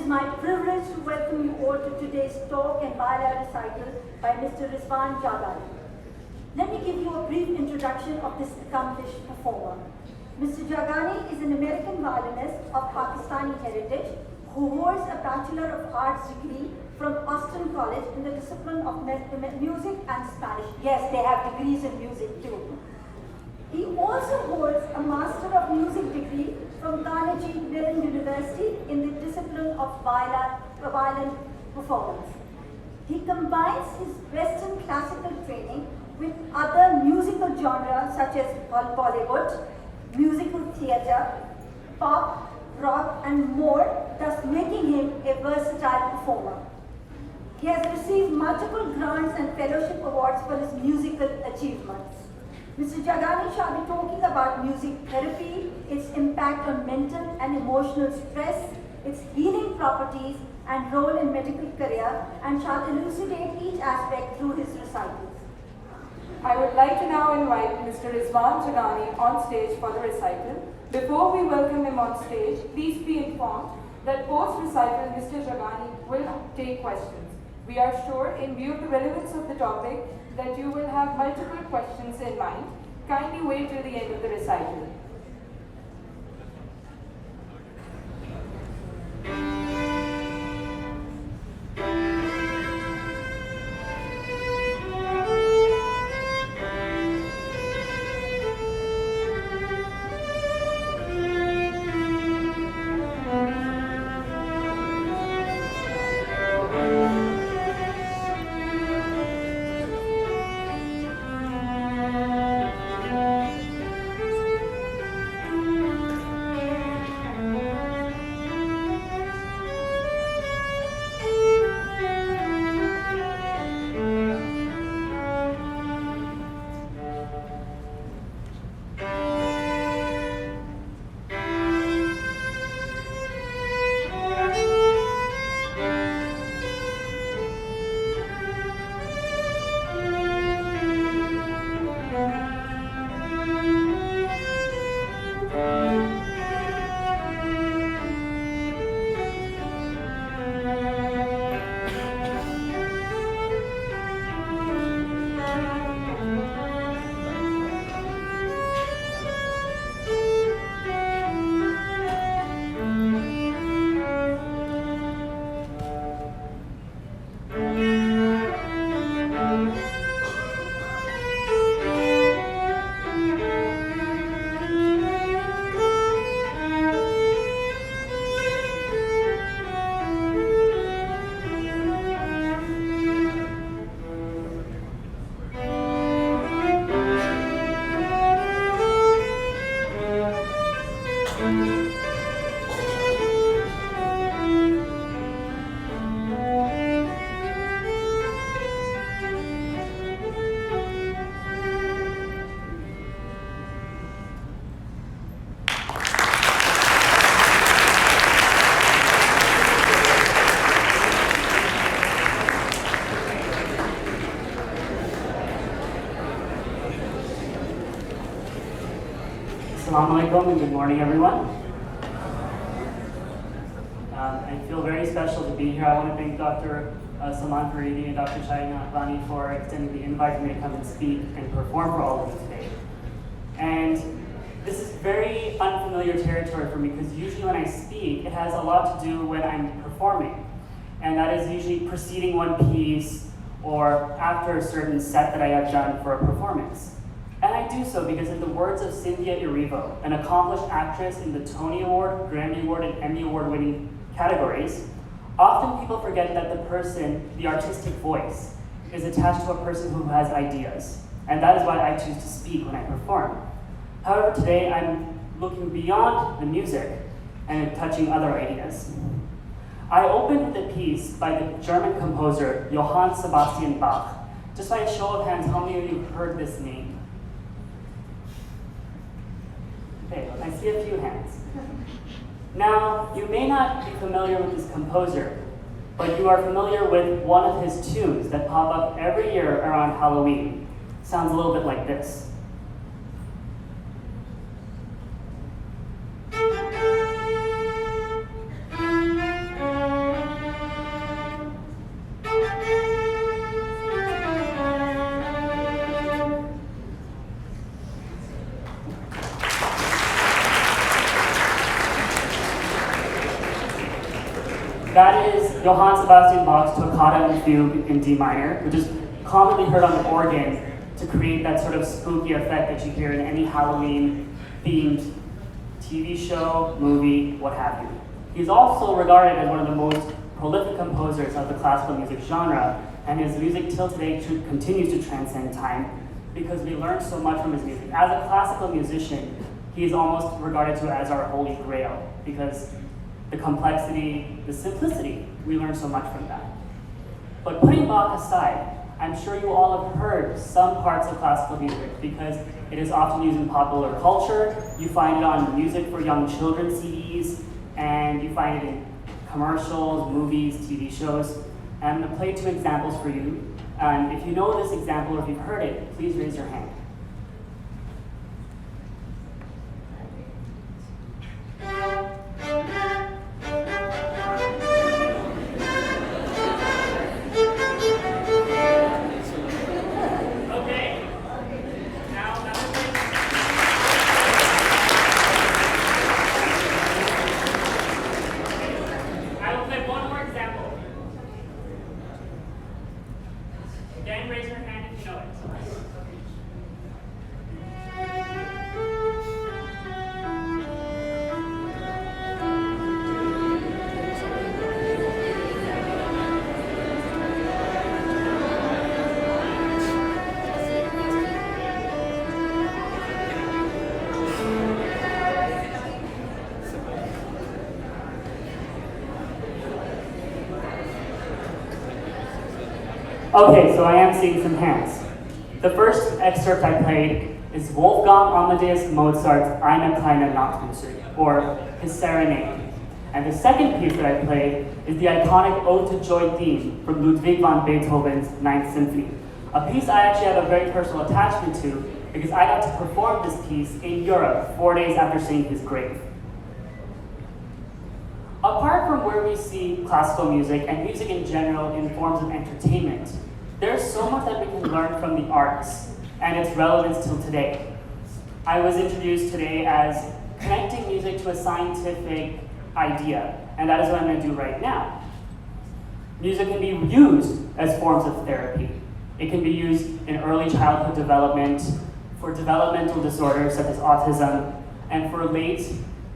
is my privilege to welcome you all to today's talk and viola recital by Mr. Rizwan Jagani. Let me give you a brief introduction of this accomplished performer. Mr. Jagani is an American violinist of Pakistani heritage who holds a Bachelor of Arts degree from Austin College in the discipline of music and Spanish. Yes, they have degrees in music too. He also holds a Master of Music degree from Carnegie Mellon University in the discipline of violin performance. He combines his Western classical training with other musical genres such as Bollywood, musical theatre, pop, rock, and more, thus making him a versatile performer. He has received multiple grants and fellowship awards for his musical achievements. Mr. Jagani shall be talking about music therapy, its impact on mental and emotional stress, its healing properties and role in medical career, and shall elucidate each aspect through his recitals. I would like to now invite Mr. Rizwan Jagani on stage for the recital. Before we welcome him on stage, please be informed that post-recital Mr. Jagani will take questions. We are sure, in view of the relevance of the topic, that you will have multiple questions in mind. Kindly wait till the end of the recital. Assalamu alaikum and good morning, everyone. I feel very special to be here. I want to thank Dr. Salman Faridi and Dr. Shaheen for extending the invite for me to come and speak and perform for all of you today. And this is very unfamiliar territory for me because usually when I speak, it has a lot to do when I'm performing. And that is usually preceding one piece or after a certain set that I have done for a performance. And I do so because in the words of Cynthia Erivo, an accomplished actress in the Tony Award, Grammy Award, and Emmy Award winning categories, often people forget that the person, the artistic voice, is attached to a person who has ideas. And that is why I choose to speak when I perform. However, today I'm looking beyond the music and touching other ideas. I opened with a piece by the German composer Johann Sebastian Bach. Just by a show of hands, how many of you have heard this name? Okay, I see a few hands. Now, you may not be familiar with this composer, but you are familiar with one of his tunes that pop up every year around Halloween. Sounds a little bit like this. That is Johann Sebastian Bach's Toccata and Fugue in D minor, which is commonly heard on the organ to create that sort of spooky effect that you hear in any Halloween-themed TV show, movie, what have you. He's also regarded as one of the most prolific composers of the classical music genre, and his music till today continues to transcend time because we learn so much from his music. As a classical musician, he is almost regarded to as our holy grail because the complexity, the simplicity, we learn so much from that. But putting Bach aside, I'm sure you all have heard some parts of classical music because it is often used in popular culture. You find it on music for young children CDs, and you find it in commercials, movies, TV shows. And I'm going to play two examples for you. And if you know this example or if you've heard it, please raise your hand. Okay, so I am seeing some hands. The first excerpt I played is Wolfgang Amadeus Mozart's Eine kleine Nachtmusik, or his Serenade. And the second piece that I played is the iconic Ode to Joy theme from Ludwig van Beethoven's Ninth Symphony, a piece I actually have a very personal attachment to because I got to perform this piece in Europe 4 days after seeing his grave. Apart from where we see classical music and music in general in forms of entertainment, there's so much that we can learn from the arts and its relevance till today. I was introduced today as connecting music to a scientific idea, and that is what I'm going to do right now. Music can be used as forms of therapy. It can be used in early childhood development, for developmental disorders such as autism, and for late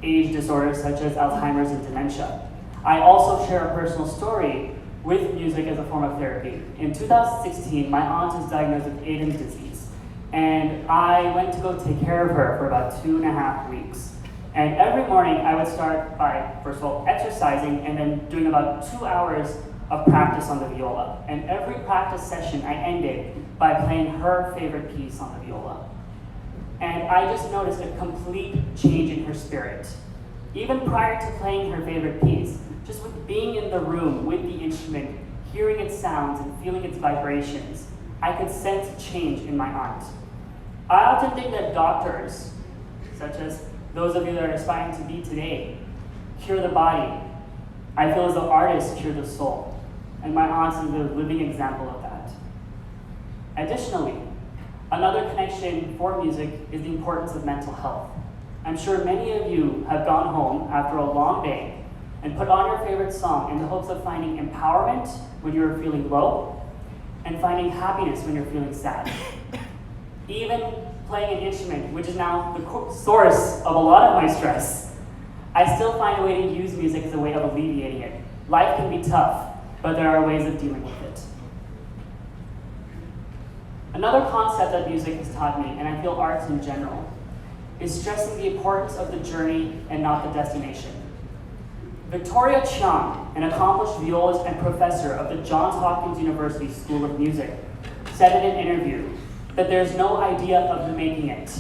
age disorders such as Alzheimer's and dementia. I also share a personal story with music as a form of therapy. In 2016, my aunt was diagnosed with Aden's disease, and I went to go take care of her for about 2.5 weeks. And every morning I would start by, first of all, exercising and then doing about 2 hours of practice on the viola. And every practice session I ended by playing her favorite piece on the viola. And I just noticed a complete change in her spirit. Even prior to playing her favorite piece, just with being in the room with the instrument, hearing its sounds and feeling its vibrations, I could sense a change in my aunt. I often think that doctors, such as those of you that are aspiring to be today, cure the body. I feel as though artists cure the soul, and my aunt is a living example of that. Additionally, another connection for music is the importance of mental health. I'm sure many of you have gone home after a long day and put on your favorite song in the hopes of finding empowerment when you're feeling low and finding happiness when you're feeling sad. Even playing an instrument, which is now the source of a lot of my stress, I still find a way to use music as a way of alleviating it. Life can be tough, but there are ways of dealing with it. Another concept that music has taught me, and I feel arts in general, is stressing the importance of the journey and not the destination. Victoria Chiang, an accomplished violist and professor of the Johns Hopkins University School of Music, said in an interview that there's no idea of the making it.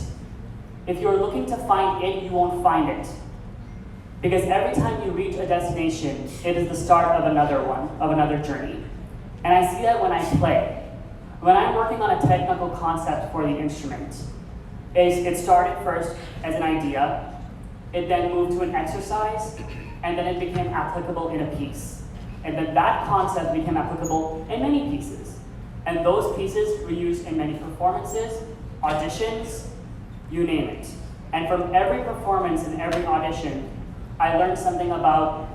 If you're looking to find it, you won't find it. Because every time you reach a destination, it is the start of another journey. And I see that when I play. When I'm working on a technical concept for the instrument, it started first as an idea, it then moved to an exercise, and then it became applicable in a piece. And then that concept became applicable in many pieces. And those pieces were used in many performances, auditions, you name it. And from every performance and every audition, I learned something about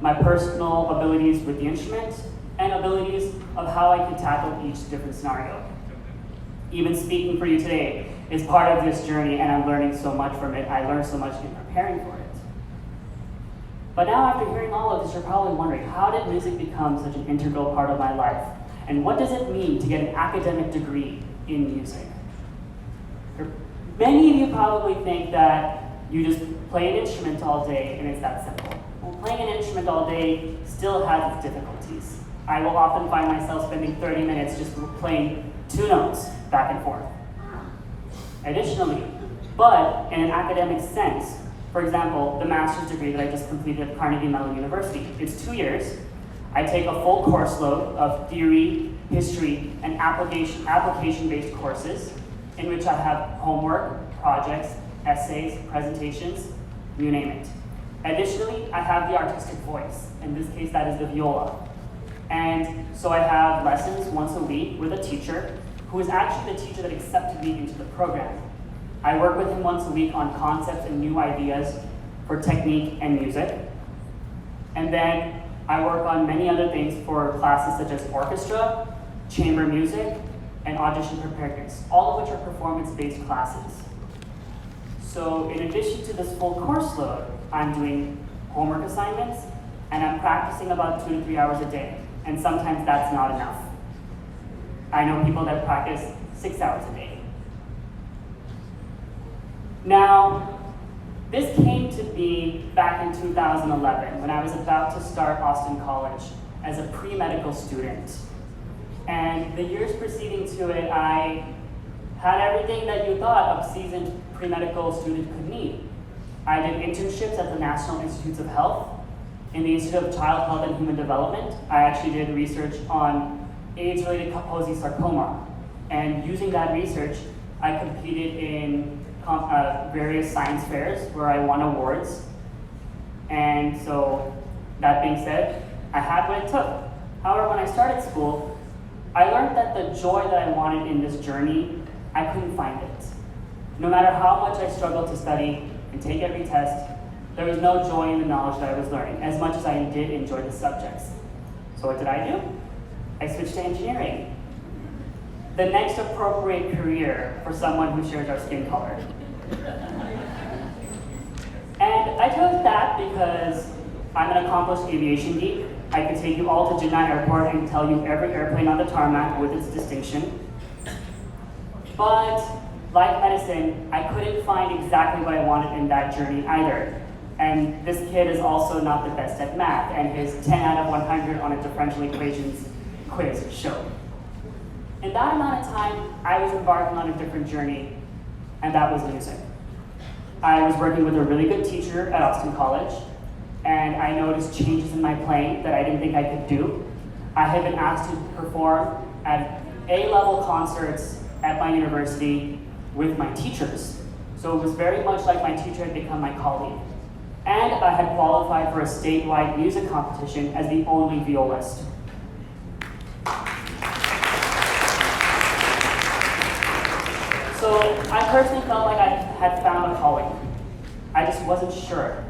my personal abilities with the instrument, and abilities of how I can tackle each different scenario. Even speaking for you today is part of this journey, and I'm learning so much from it. I learned so much in preparing for it. But now, after hearing all of this, you're probably wondering, how did music become such an integral part of my life? And what does it mean to get an academic degree in music? Many of you probably think that you just play an instrument all day and it's that simple. Well, playing an instrument all day still has its difficulties. I will often find myself spending 30 minutes just playing 2 notes back and forth. Additionally, but in an academic sense, for example, the master's degree that I just completed at Carnegie Mellon University, it's 2 years. I take a full course load of theory, history, and application-based courses in which I have homework, projects, essays, presentations, you name it. Additionally, I have the artistic voice. In this case, that is the viola. And so I have lessons once a week with a teacher who is actually the teacher that accepted me into the program. I work with him once a week on concepts and new ideas for technique and music. And then I work on many other things for classes such as orchestra, chamber music, and audition preparedness, all of which are performance-based classes. So in addition to this full course load, I'm doing homework assignments, and I'm practicing about 2 to 3 hours a day, and sometimes that's not enough. I know people that practice 6 hours a day. Now, this came to be back in 2011 when I was about to start Austin College as a pre-medical student. And the years preceding to it, I had everything that you thought a seasoned pre-medical student could need. I did internships at the National Institutes of Health, in the Institute of Child Health and Human Development. I actually did research on AIDS-related Kaposi sarcoma. And using that research, I competed in various science fairs where I won awards. And so, that being said, I had what it took. However, when I started school, I learned that the joy that I wanted in this journey, I couldn't find it. No matter how much I struggled to study and take every test, there was no joy in the knowledge that I was learning, as much as I did enjoy the subjects. So what did I do? I switched to engineering. The next appropriate career for someone who shares our skin color. And I chose that because I'm an accomplished aviation geek. I could take you all to Jeddah Airport and tell you every airplane on the tarmac with its distinction. But like medicine, I couldn't find exactly what I wanted in that journey either. And this kid is also not the best at math, and his 10 out of 100 on a differential equations quiz showed. In that amount of time, I was embarking on a different journey, and that was music. I was working with a really good teacher at Austin College, and I noticed changes in my playing that I didn't think I could do. I had been asked to perform at A-level concerts at my university with my teachers. So it was very much like my teacher had become my colleague. And I had qualified for a statewide music competition as the only violist. So I personally felt like I had found a calling. I just wasn't sure.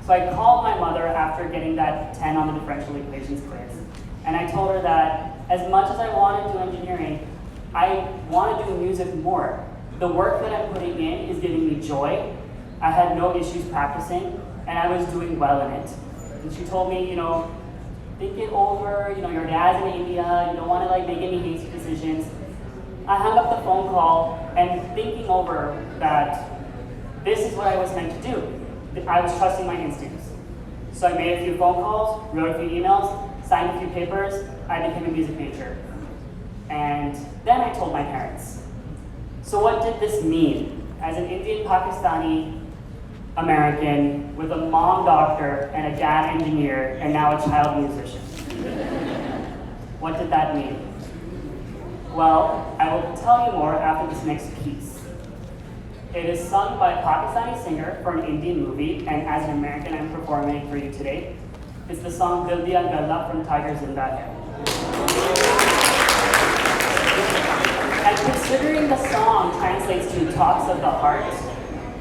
So I called my mother after getting that 10 on the differential equations quiz. And I told her that as much as I wanted to do engineering, I want to do music more. The work that I'm putting in is giving me joy. I had no issues practicing, and I was doing well in it. And she told me, think it over, your dad's in India, you don't want to make any hasty decisions. I hung up the phone call and thinking over that this is what I was meant to do. I was trusting my instincts. So I made a few phone calls, wrote a few emails, signed a few papers, I became a music major. And then I told my parents. So what did this mean? As an Indian Pakistani American with a mom doctor and a dad engineer and now a child musician. What did that mean? Well, I will tell you more after this next piece. It is sung by a Pakistani singer for an Indian movie, and as an American, I'm performing it for you today. It's the song Dil Diyan Gallan from Tiger Zinda Hai. And considering the song translates to Talks of the Heart,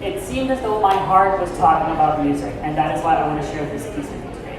it seemed as though my heart was talking about music, and that is why I want to share this piece with you today.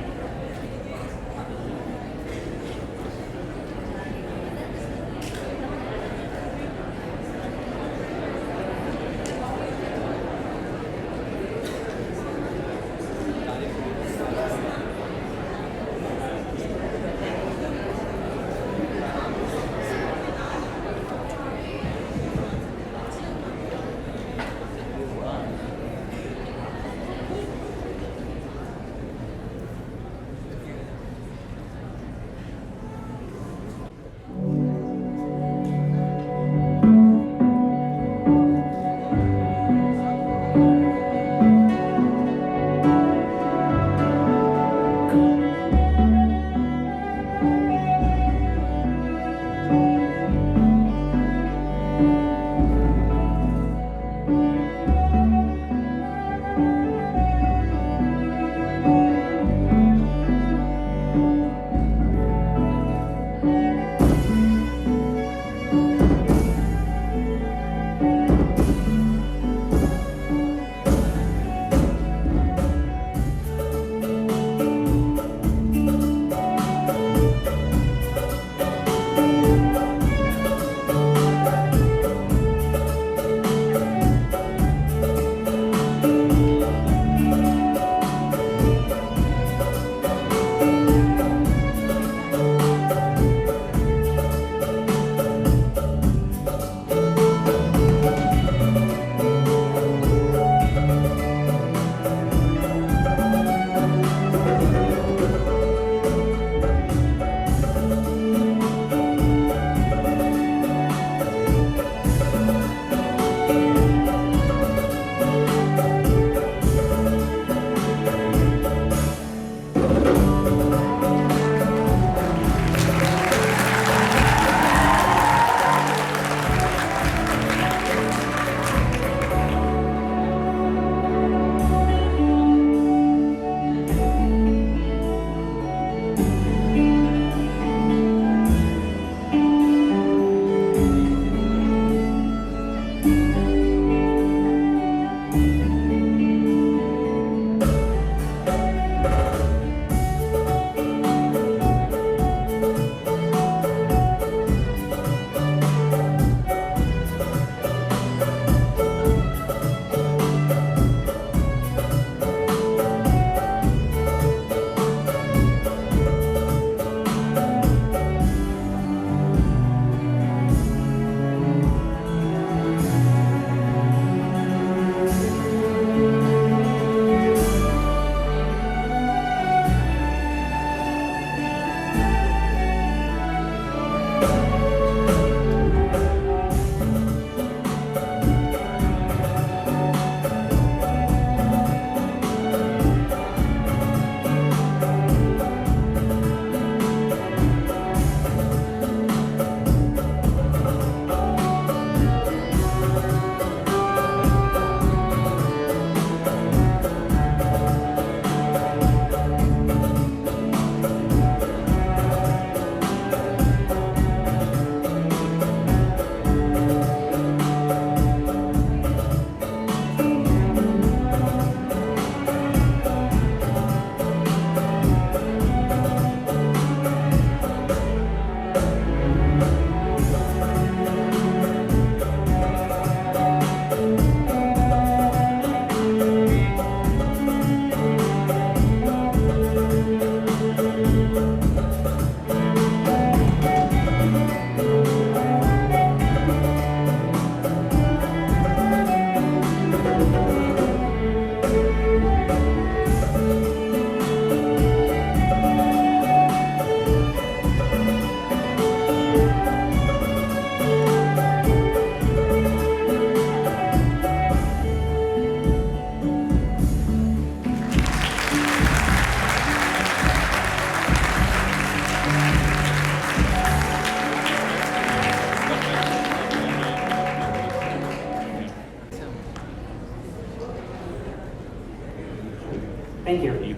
Thank you.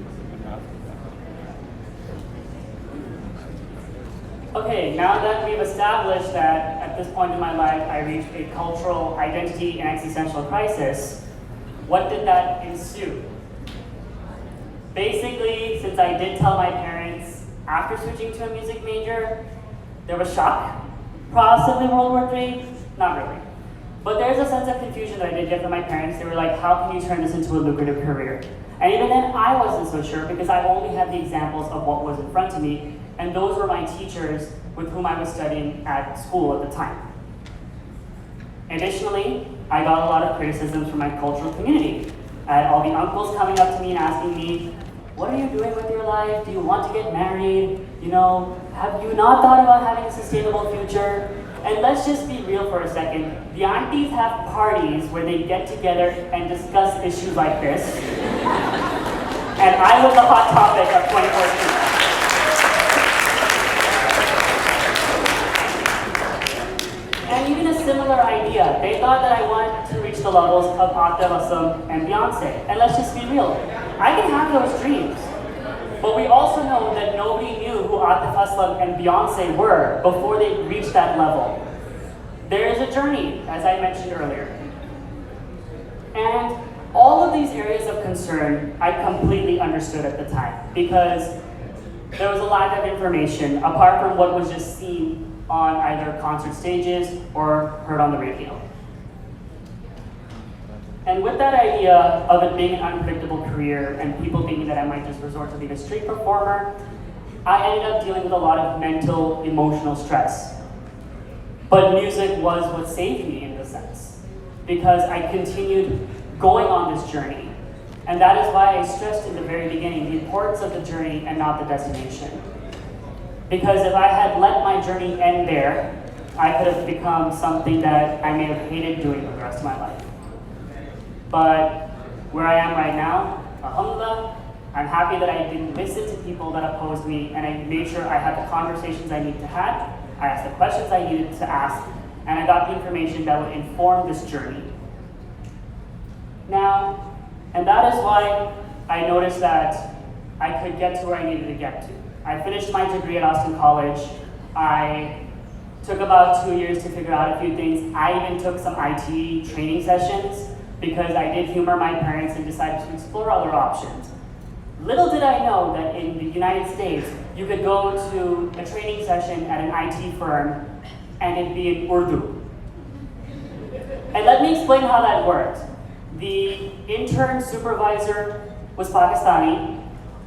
Okay, now that we've established that at this point in my life I reached a cultural identity and existential crisis, what did that ensue? Basically, since I did tell my parents after switching to a music major, there was shock. Possibly World War III? Not really. But there's a sense of confusion that I did get from my parents. They were like, how can you turn this into a lucrative career? And even then, I wasn't so sure because I only had the examples of what was in front of me, and those were my teachers with whom I was studying at school at the time. Additionally, I got a lot of criticisms from my cultural community. I had all the uncles coming up to me and asking me, what are you doing with your life? Do you want to get married? You know, have you not thought about having a sustainable future? And let's just be real for a second. The aunties have parties where they get together and discuss issues like this. And I was the hot topic of 2014. And even a similar idea. They thought that I wanted to reach the levels of Atif Aslam and Beyonce. And let's just be real. I can have those dreams. But we also know that nobody knew who Atif Aslam and Beyonce were before they reached that level. There is a journey, as I mentioned earlier. And all of these areas of concern I completely understood at the time because there was a lack of information apart from what was just seen on either concert stages or heard on the radio. And with that idea of it being an unpredictable career and people thinking that I might just resort to being a street performer, I ended up dealing with a lot of mental, emotional stress. But music was what saved me in a sense, because I continued going on this journey. And that is why I stressed in the very beginning the importance of the journey and not the destination. Because if I had let my journey end there, I could have become something that I may have hated doing for the rest of my life. But where I am right now, alhamdulillah, I'm happy that I didn't listen to people that opposed me, and I made sure I had the conversations I needed to have, I asked the questions I needed to ask, and I got the information that would inform this journey. Now, and that is why I noticed that I could get to where I needed to get to. I finished my degree at Austin College. I took about 2 years to figure out a few things. I even took some IT training sessions because I did humor my parents and decided to explore other options. Little did I know that in the United States, you could go to a training session at an IT firm and it'd be in Urdu. And let me explain how that worked. The intern supervisor was Pakistani,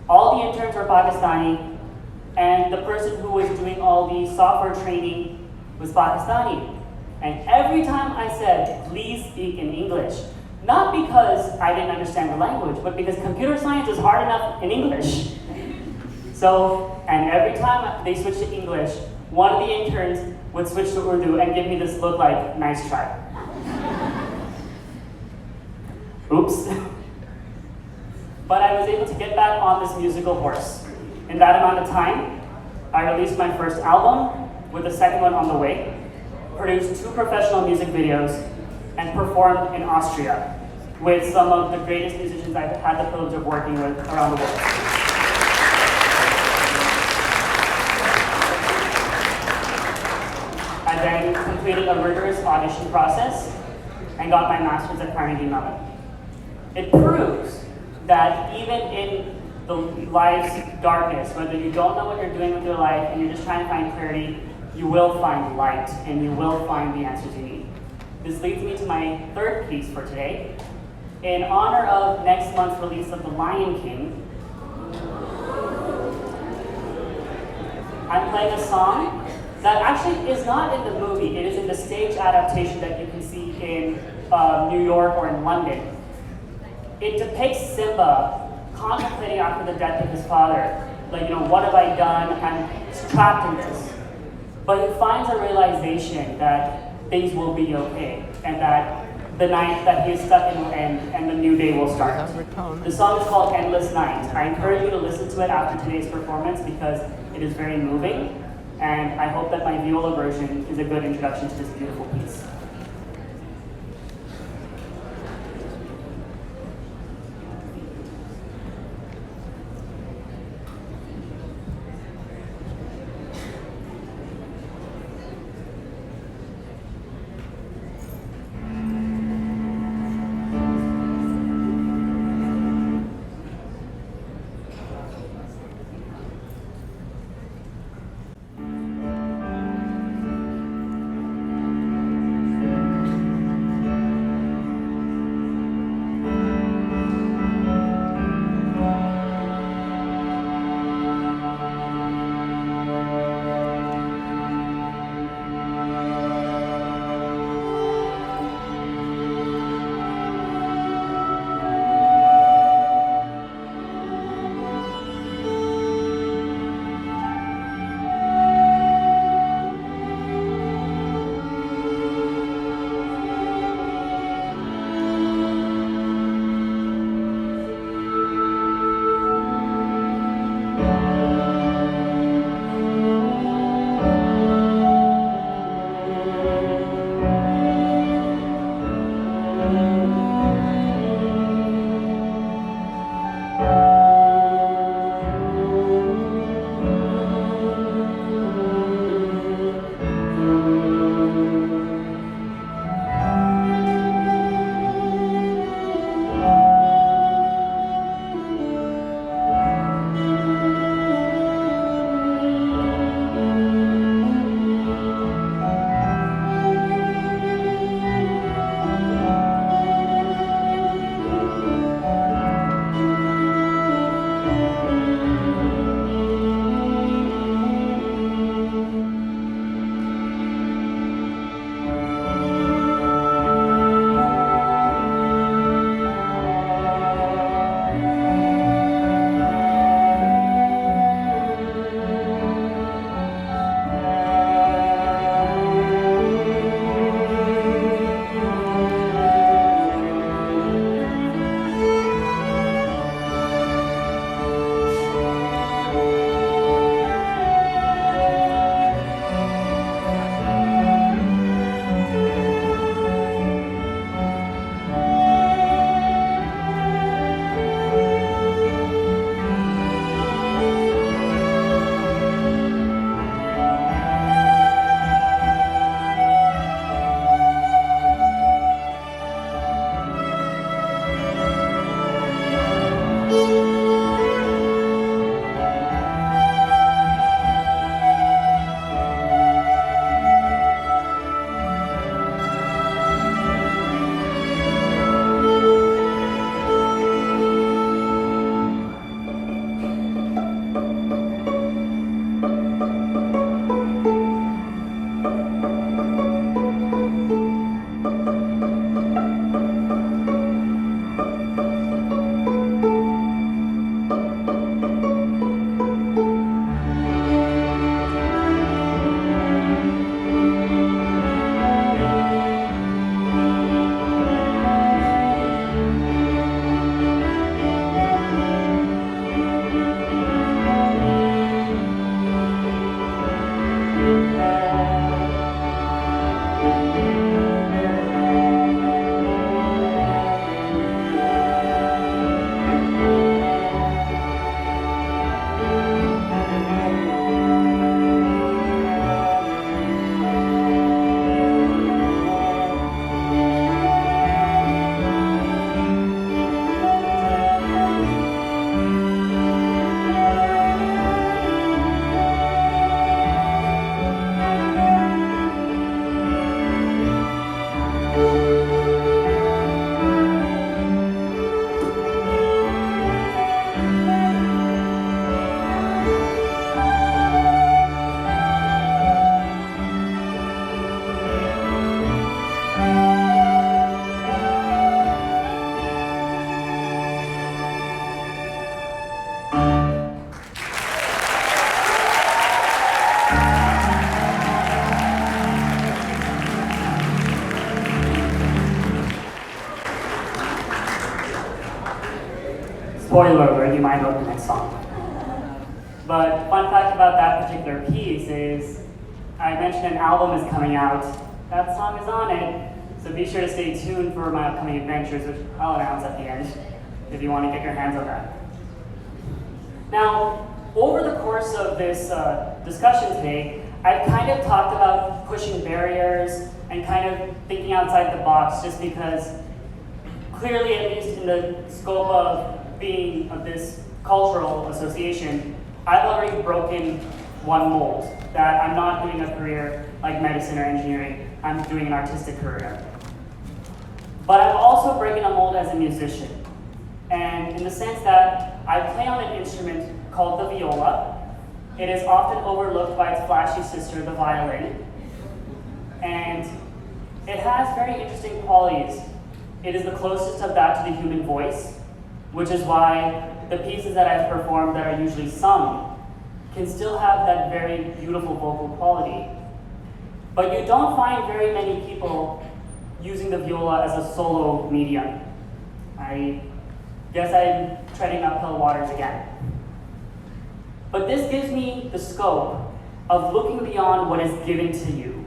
all the interns were Pakistani, and the person who was doing all the software training was Pakistani. And every time I said, please speak in English, not because I didn't understand the language, but because computer science is hard enough in English. So, and every time they switched to English, one of the interns would switch to Urdu and give me this look like, nice try. Oops. But I was able to get back on this musical horse. In that amount of time, I released my first album with a second one on the way, produced 2 professional music videos, and performed in Austria with some of the greatest musicians I've had the privilege of working with around the world. I then completed a rigorous audition process and got my master's at Carnegie Mellon. It proves that even in the life's darkness, whether you don't know what you're doing with your life and you're just trying to find clarity, you will find light and you will find the answers you need. This leads me to my third piece for today. In honor of next month's release of The Lion King, I'm playing a song that actually is not in the movie. It is in the stage adaptation that you can see in New York or in London. It depicts Simba contemplating after the death of his father, like, what have I done? I'm trapped in this. But he finds a realization that things will be okay, and that the night that he is stuck in will end, and the new day will start. The song is called Endless Night. I encourage you to listen to it after today's performance because it is very moving, and I hope that my viola version is a good introduction to this beautiful piece. Spoiler alert, you might know the next song. But fun fact about that particular piece is, I mentioned an album is coming out. That song is on it, so be sure to stay tuned for my upcoming adventures, which I'll announce at the end, if you want to get your hands on that. Now, over the course of this discussion today, I've kind of talked about pushing barriers and kind of thinking outside the box, just because clearly, at least in the scope of being of this cultural association, I've already broken one mold, that I'm not doing a career like medicine or engineering, I'm doing an artistic career. But I'm also breaking a mold as a musician, and in the sense that I play on an instrument called the viola. It is often overlooked by its flashy sister, the violin, and it has very interesting qualities. It is the closest of that to the human voice, which is why the pieces that I've performed that are usually sung can still have that very beautiful vocal quality. But you don't find very many people using the viola as a solo medium. I guess I'm treading uphill waters again. But this gives me the scope of looking beyond what is given to you.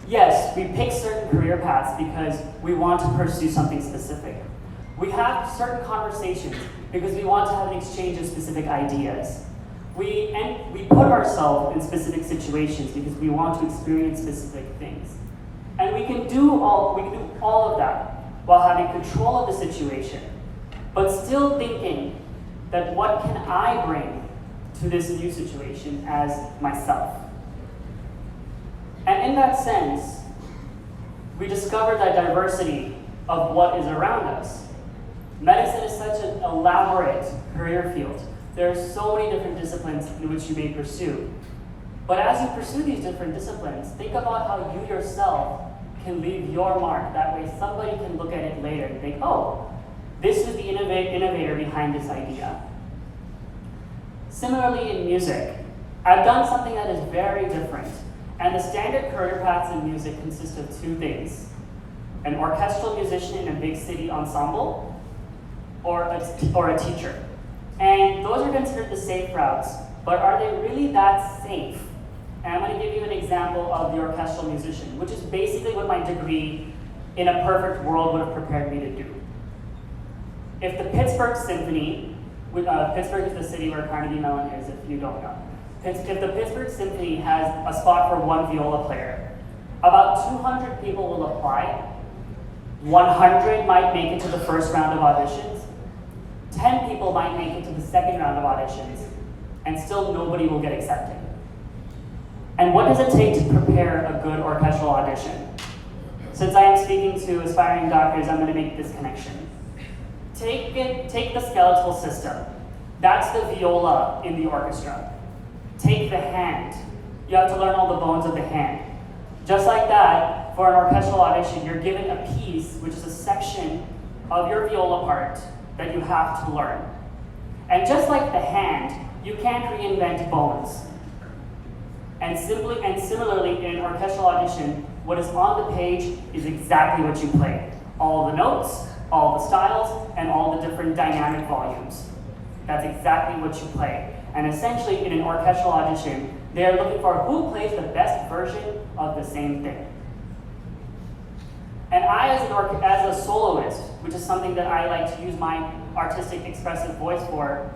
Yes, we pick certain career paths because we want to pursue something specific. We have certain conversations because we want to have an exchange of specific ideas. We put ourselves in specific situations because we want to experience specific things. And we can do all of that while having control of the situation, but still thinking that what can I bring to this new situation as myself? And in that sense, we discovered that diversity of what is around us. Medicine is such an elaborate career field. There are so many different disciplines in which you may pursue. But as you pursue these different disciplines, think about how you yourself can leave your mark. That way somebody can look at it later and think, oh, this is the innovator behind this idea. Similarly in music, I've done something that is very different. And the standard career paths in music consist of two things: an orchestral musician in a big city ensemble, or a teacher. And those are considered the safe routes, but are they really that safe? And I'm going to give you an example of the orchestral musician, which is basically what my degree in a perfect world would have prepared me to do. If the Pittsburgh Symphony, Pittsburgh is the city where Carnegie Mellon is, if you don't know. If the Pittsburgh Symphony has a spot for one viola player, about 200 people will apply. 100 might make it to the first round of auditions. 10 people might make it to the second round of auditions, and still nobody will get accepted. And what does it take to prepare a good orchestral audition? Since I am speaking to aspiring doctors, I'm going to make this connection. Take the skeletal system. That's the viola in the orchestra. Take the hand. You have to learn all the bones of the hand. Just like that, for an orchestral audition, you're given a piece, which is a section of your viola part that you have to learn. And just like the hand, you can't reinvent bones. And similarly, in an orchestral audition, what is on the page is exactly what you play. All the notes, all the styles, and all the different dynamic volumes. That's exactly what you play. And essentially, in an orchestral audition, they're looking for who plays the best version of the same thing. And I, as a soloist, which is something that I like to use my artistic, expressive voice for,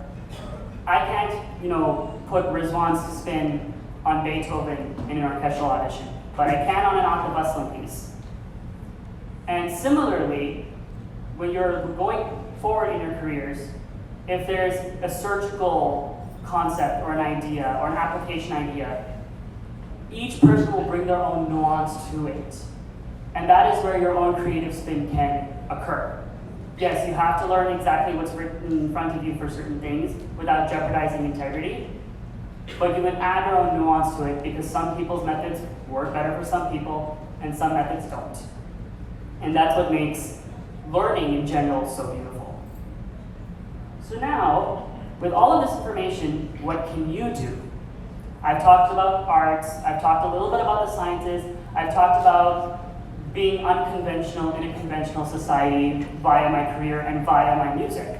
I can't, put Rizwan's spin on Beethoven in an orchestral audition, but I can on an octavuslim piece. And similarly, when you're going forward in your careers, if there's a surgical concept or an idea or an application idea, each person will bring their own nuance to it. And that is where your own creative spin can occur. Yes, you have to learn exactly what's written in front of you for certain things without jeopardizing integrity, but you can add your own nuance to it because some people's methods work better for some people and some methods don't. And that's what makes learning in general so beautiful. So now, with all of this information, what can you do? I've talked about arts, I've talked a little bit about the sciences, I've talked about being unconventional in a conventional society via my career and via my music.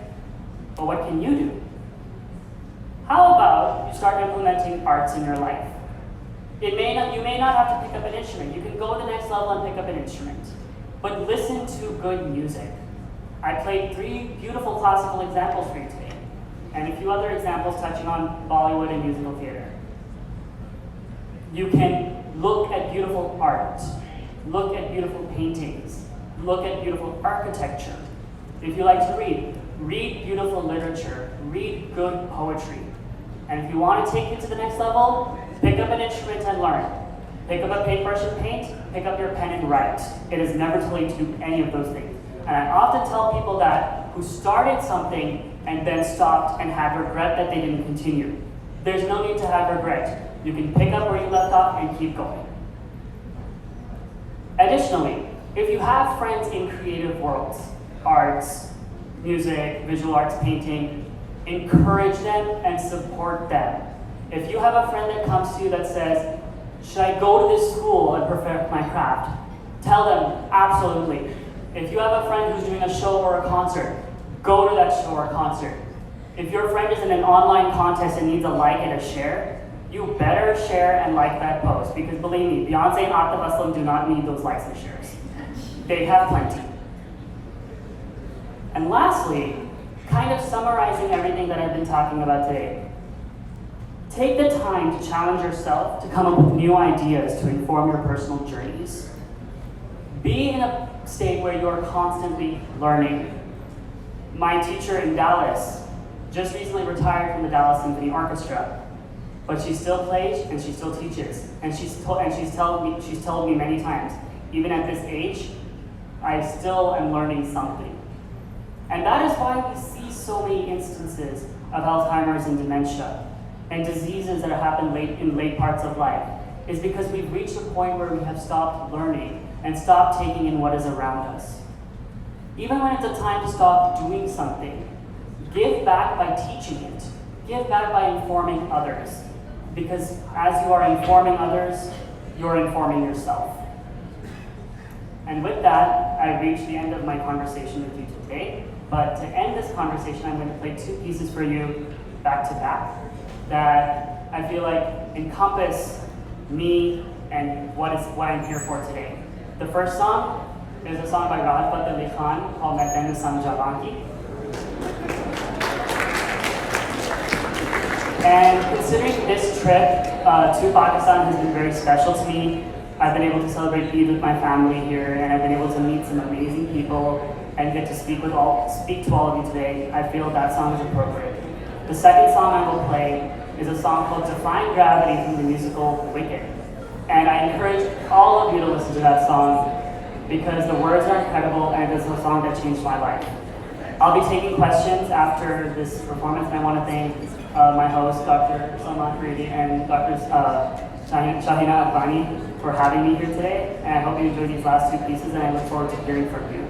but what can you do? How about you start implementing arts in your life? You may not have to pick up an instrument. You can go to the next level and pick up an instrument. But listen to good music. I played 3 beautiful classical examples for you today, and a few other examples touching on Bollywood and musical theater. You can look at beautiful art, look at beautiful paintings, look at beautiful architecture. If you like to read beautiful literature, read good poetry. And if you want to take it to the next level, pick up an instrument and learn. Pick up a paintbrush and paint, pick up your pen and write. It is never too late to do any of those things. And I often tell people that who started something and then stopped and had regret that they didn't continue. There's no need to have regret. You can pick up where you left off and keep going. Additionally, if you have friends in creative worlds, arts, music, visual arts, painting, encourage them and support them. If you have a friend that comes to you that says, should I go to this school and perfect my craft? Tell them, absolutely. If you have a friend who's doing a show or a concert, go to that show or concert. If your friend is in an online contest and needs a like and a share, you better share and like that post, because believe me, Beyonce and Atif Aslam do not need those likes and shares. They have plenty. And lastly, kind of summarizing everything that I've been talking about today, take the time to challenge yourself to come up with new ideas to inform your personal journeys. Be in a state where you're constantly learning. My teacher in Dallas just recently retired from the Dallas Symphony Orchestra, but she still plays and she still teaches. And she's told me many times, even at this age, I still am learning something. And that is why we see so many instances of Alzheimer's and dementia and diseases that happen in late parts of life, is because we've reached a point where we have stopped learning and stopped taking in what is around us. Even when it's a time to stop doing something, give back by teaching it. Give back by informing others. Because as you are informing others, you're informing yourself. And with that, I reached the end of my conversation with you today. But to end this conversation, I'm going to play 2 pieces for you back to back that I feel like encompass me and what I'm here for today. The first song is a song by Liaqat called Tehnu Samjhawan. And considering this trip to Pakistan has been very special to me, I've been able to celebrate Eid with my family here, and I've been able to meet some amazing people and get to speak to all of you today. I feel that song is appropriate. The second song I will play is a song called Defying Gravity from the musical Wicked. And I encourage all of you to listen to that song because the words are incredible and it's a song that changed my life. I'll be taking questions after this performance, and I want to thank my host, Dr. Samjhawan, and Dr. Shahina Advani for having me here today. And I hope you enjoy these last 2 pieces, and I look forward to hearing from you.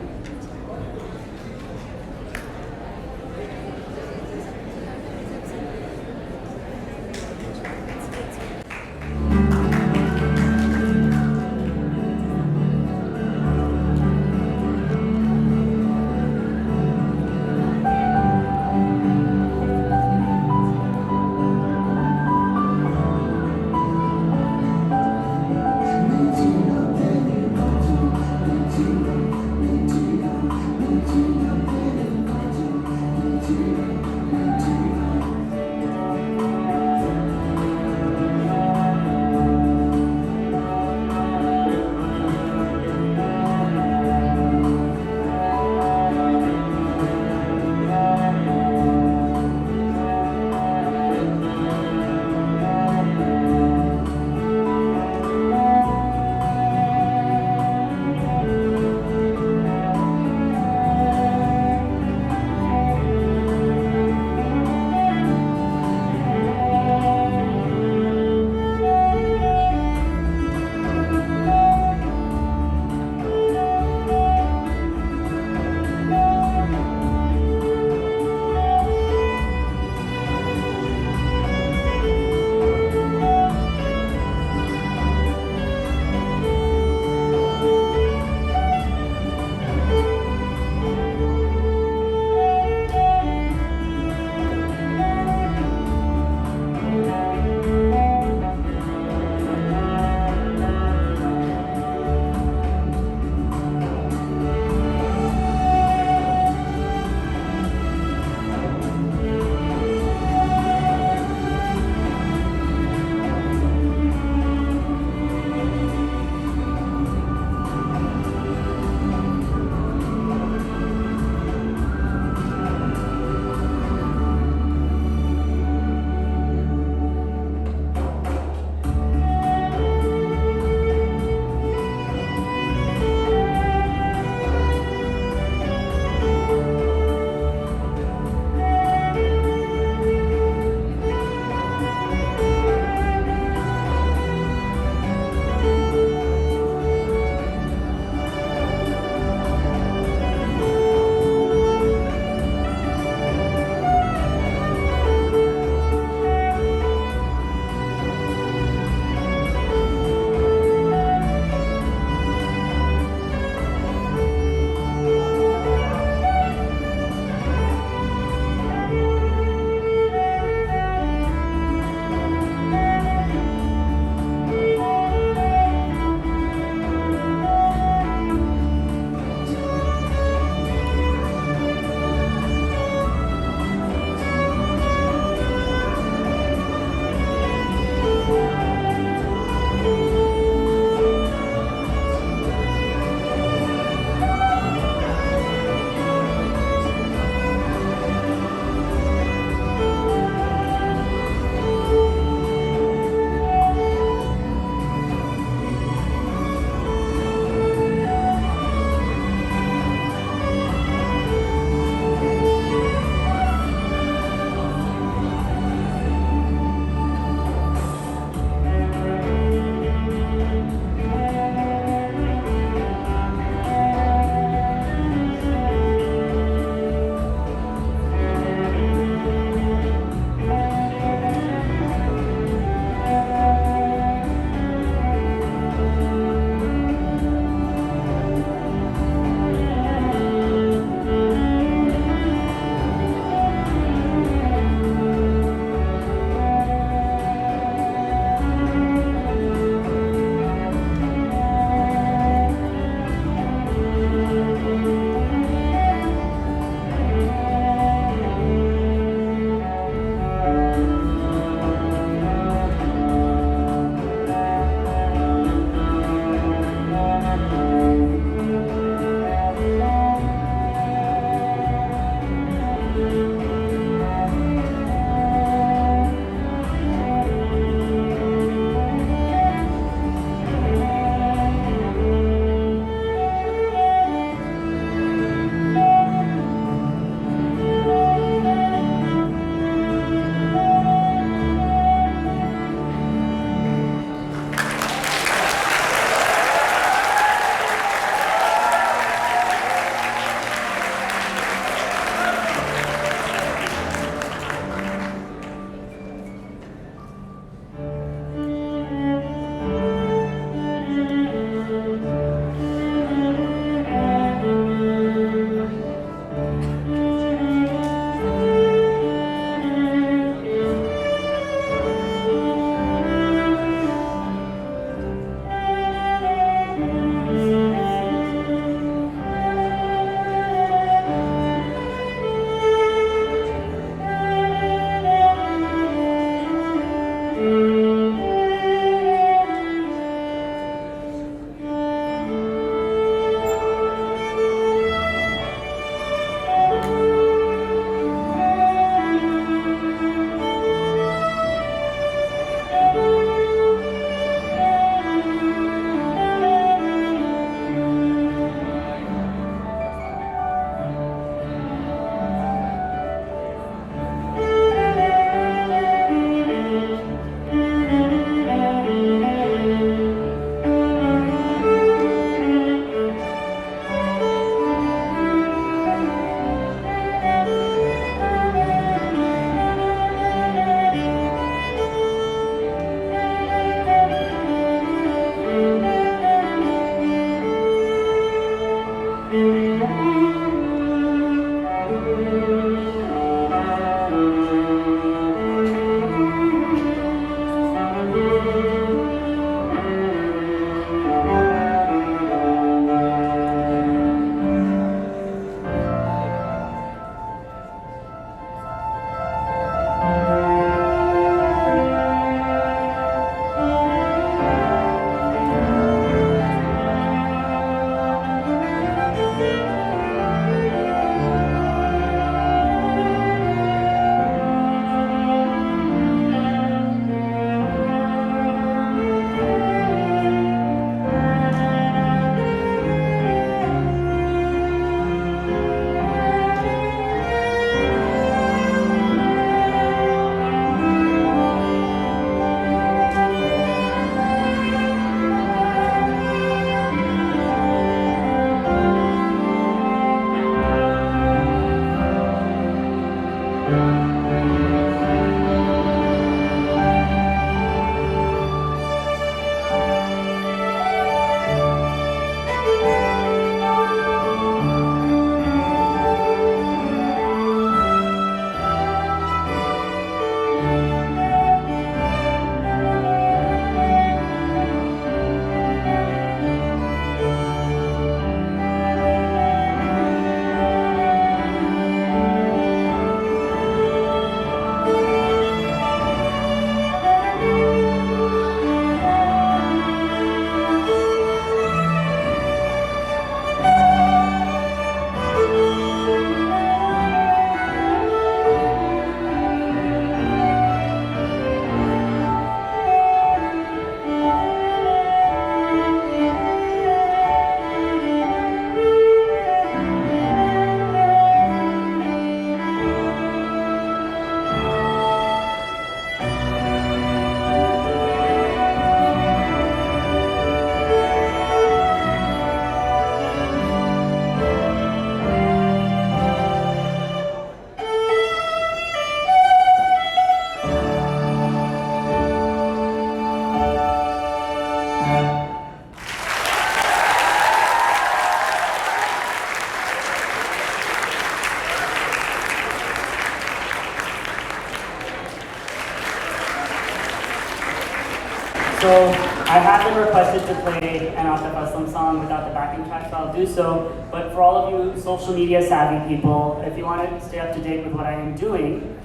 So I have been requested to play an Atif Aslam song without the backing track, so I'll do so. But for all of you social media savvy people, if you want to stay up to date with what I am doing,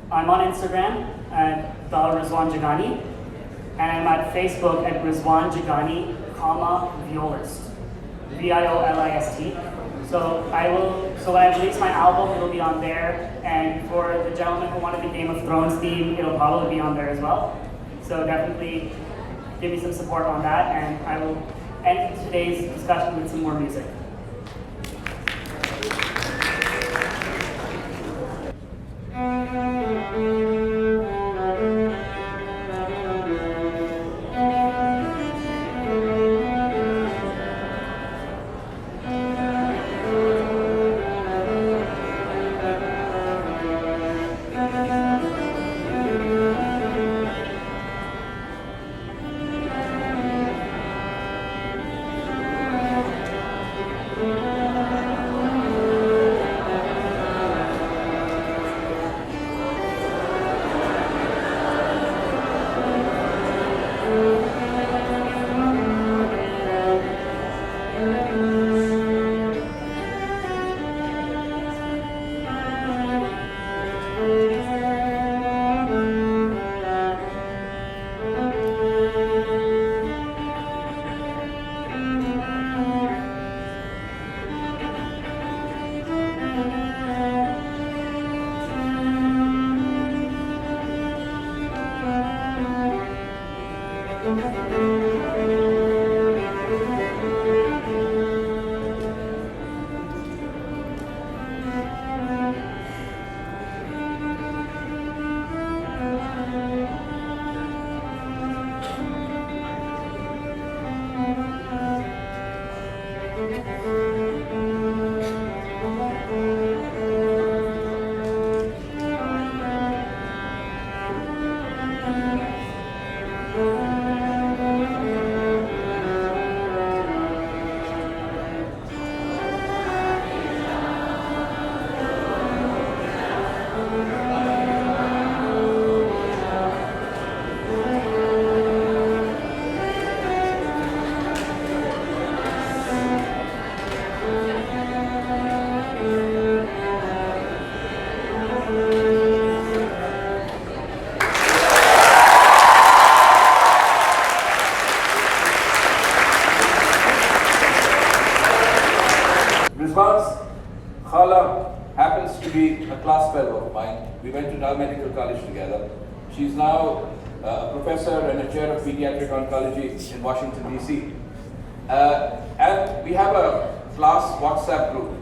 I'm on Instagram at Rizwan Jagani, and I'm at Facebook at Rizwan Jagani, violist, VIOLIST. So when I release my album, it'll be on there, and for the gentlemen who wanted the Game of Thrones theme, it'll probably be on there as well. So definitely give me some support on that, and I will end today's discussion with some more music. Rizwan's Khala happens to be a class fellow of mine. We went to Dal Medical College together. She's now a professor and a chair of pediatric oncology in Washington, D.C. And we have a class WhatsApp group.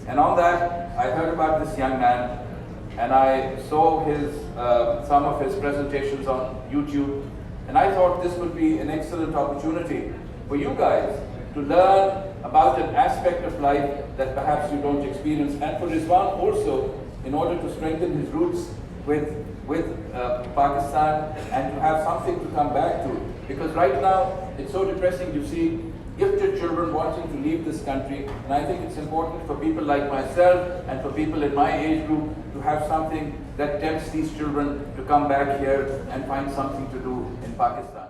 And on that, I heard about this young man, and I saw some of his presentations on YouTube. And I thought this would be an excellent opportunity for you guys to learn about an aspect of life that perhaps you don't experience, and for Rizwan also, in order to strengthen his roots with Pakistan and to have something to come back to. Because right now, it's so depressing to see gifted children wanting to leave this country, and I think it's important for people like myself and for people in my age group to have something that tempts these children to come back here and find something to do in Pakistan.